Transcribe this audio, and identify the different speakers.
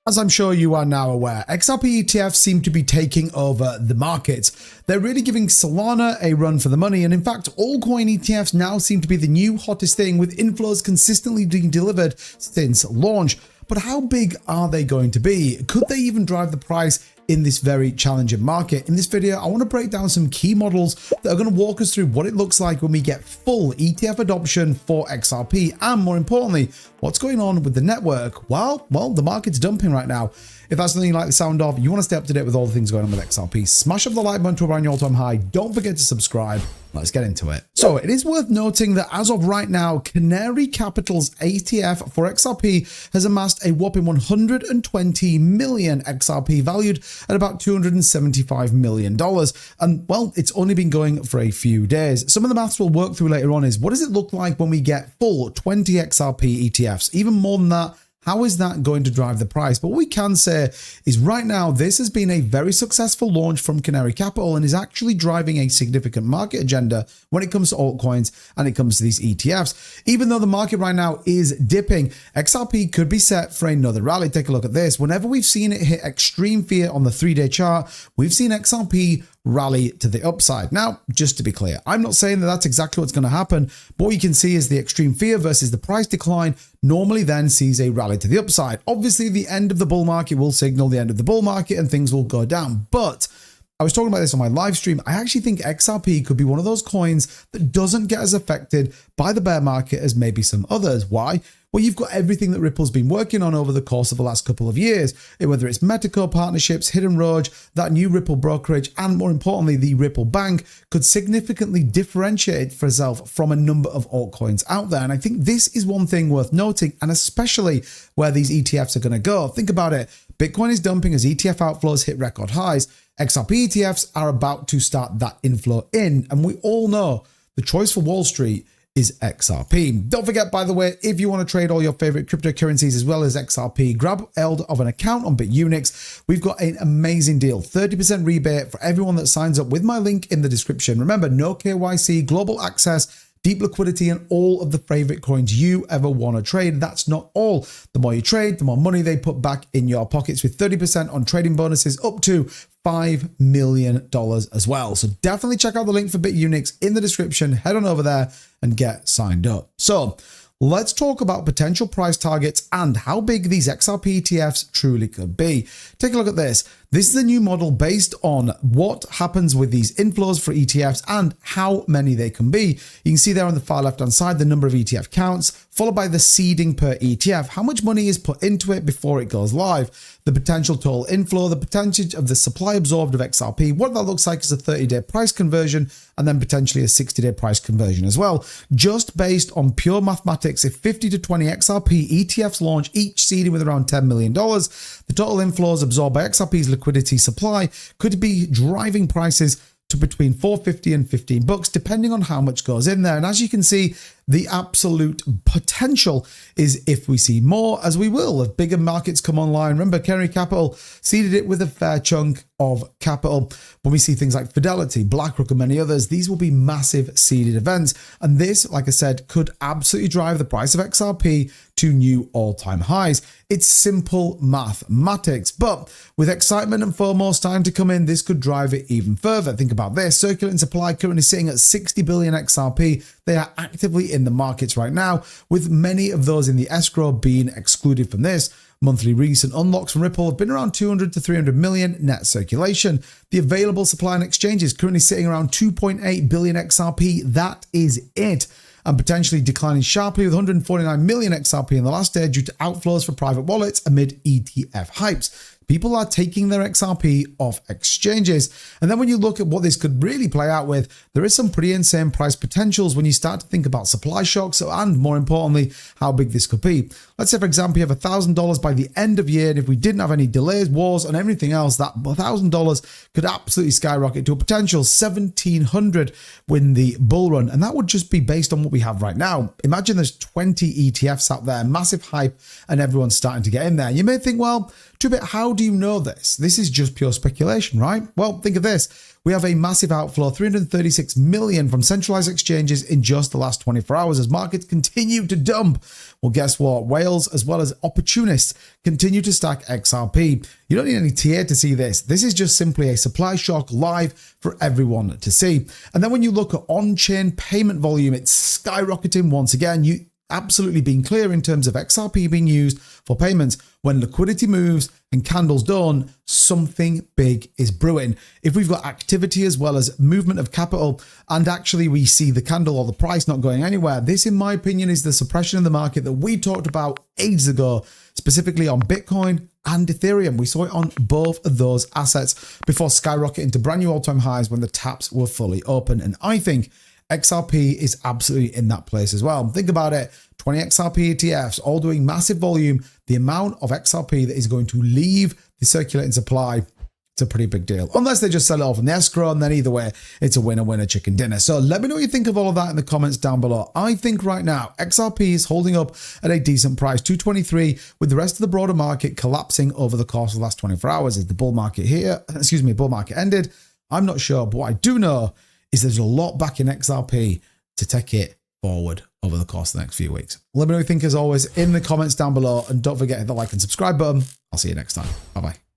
Speaker 1: As I'm sure you are now aware, XRP ETFs seem to be taking over the market. They're really giving Solana a run for the money, and in fact, altcoin ETFs now seem to be the new hottest thing, with inflows consistently being delivered since launch. But how big are they going to be? Could they even drive the price in this very challenging market? In this video, I want to break down some key models that are going to walk us through what it looks like when we get full ETF adoption for XRP, and more importantly, what's going on with the network. Well, the market's dumping right now. If that's something you like the sound of, you want to stay up to date with all the things going on with XRP, smash up the like button to around your all-time high. Don't forget to subscribe. Let's get into it. So it is worth noting that as of right now, Canary Capital's ETF for XRP has amassed a whopping 120 million XRP, valued at about $275 million. And well, it's only been going for a few days. Some of the maths we'll work through later on is, what does it look like when we get full 20 XRP ETFs? Even more than that, how is that going to drive the price? But what we can say is right now, this has been a very successful launch from Canary Capital and is actually driving a significant market agenda when it comes to altcoins and it comes to these ETFs. Even though the market right now is dipping, XRP could be set for another rally. Take a look at this. Whenever we've seen it hit extreme fear on the 3-day chart, we've seen XRP rally to the upside. Now, just to be clear, I'm not saying that that's exactly what's going to happen, but what you can see is the extreme fear versus the price decline normally then sees a rally to the upside. Obviously, the end of the bull market will signal the end of the bull market and things will go down. But I was talking about this on my live stream. I actually think XRP could be one of those coins that doesn't get as affected by the bear market as maybe some others. Why? Well, you've got everything that Ripple's been working on over the course of the last couple of years, whether it's Metaco partnerships, Hidden Road, that new Ripple brokerage, and more importantly, the Ripple Bank could significantly differentiate for itself from a number of altcoins out there. And I think this is one thing worth noting, and especially where these ETFs are going to go. Think about it. Bitcoin is dumping as ETF outflows hit record highs. XRP ETFs are about to start that inflow in, and we all know the choice for Wall Street is XRP. Don't forget, by the way, if you want to trade all your favorite cryptocurrencies as well as XRP, grab hold of an account on BitUnix. We've got an amazing deal, 30% rebate for everyone that signs up with my link in the description. Remember, no KYC, global access, deep liquidity, and all of the favorite coins you ever want to trade. That's not all. The more you trade, the more money they put back in your pockets, with 30% on trading bonuses up to $5 million as well. So definitely check out the link for BitUnix in the description. Head on over there and get signed up. So let's talk about potential price targets and how big these XRP ETFs truly could be. Take a look at this. This is a new model based on what happens with these inflows for ETFs and how many they can be. You can see there on the far left-hand side, the number of ETF counts, followed by the seeding per ETF, how much money is put into it before it goes live, the potential total inflow, the percentage of the supply absorbed of XRP, what that looks like is a 30-day price conversion, and then potentially a 60-day price conversion as well. Just based on pure mathematics, if 50 to 20 XRP ETFs launch, each seeding with around $10 million, the total inflows absorbed by XRP's liquidity supply could be driving prices to between $4.50 and $15, depending on how much goes in there. And as you can see, the absolute potential is if we see more, as we will, if bigger markets come online. Remember, Canary Capital seeded it with a fair chunk of capital. When we see things like Fidelity, BlackRock, and many others, these will be massive seeded events. And this, like I said, could absolutely drive the price of XRP to new all-time highs. It's simple mathematics, but with excitement and FOMO starting to come in, this could drive it even further. Think about this. Circulating supply currently sitting at 60 billion XRP. They are actively in the markets right now, with many of those in the escrow being excluded from this. Monthly recent unlocks from Ripple have been around 200 to 300 million net circulation. The available supply on exchanges currently sitting around 2.8 billion XRP. That is it. And potentially declining sharply with 149 million XRP in the last day due to outflows for private wallets amid ETF hypes. People are taking their XRP off exchanges. And then when you look at what this could really play out with, there is some pretty insane price potentials when you start to think about supply shocks and, more importantly, how big this could be. Let's say, for example, you have $1,000 by the end of year, and if we didn't have any delays, wars, and everything else, that $1,000 could absolutely skyrocket to a potential $1,700 when the bull run. And that would just be based on what we have right now. Imagine there's 20 ETFs out there, massive hype, and everyone's starting to get in there. You may think, well, 2bit, how do you know this? This is just pure speculation, right? Well, think of this. We have a massive outflow, 336 million from centralized exchanges in just the last 24 hours as markets continue to dump. Well, guess what? Whales, as well as opportunists, continue to stack XRP. You don't need any TA to see this. This is just simply a supply shock live for everyone to see. And then when you look at on-chain payment volume, it's skyrocketing once again. You absolutely being clear in terms of XRP being used for payments. When liquidity moves and candles don't, something big is brewing. If we've got activity as well as movement of capital, and actually we see the candle or the price not going anywhere, this, in my opinion, is the suppression of the market that we talked about ages ago, specifically on Bitcoin and Ethereum. We saw it on both of those assets before skyrocketing to brand new all-time highs when the taps were fully open. And I think XRP is absolutely in that place as well. Think about it, 20 XRP ETFs, all doing massive volume. The amount of XRP that is going to leave the circulating supply, it's a pretty big deal. Unless they just sell it off in the escrow, and then either way, it's a winner-winner chicken dinner. So let me know what you think of all of that in the comments down below. I think right now, XRP is holding up at a decent price, 223, with the rest of the broader market collapsing over the course of the last 24 hours. Is the bull market here? Bull market ended? I'm not sure, but what I do know is there's a lot back in XRP to take it forward over the course of the next few weeks. Let me know what you think as always in the comments down below, and don't forget to hit the like and subscribe button. I'll see you next time. Bye-bye.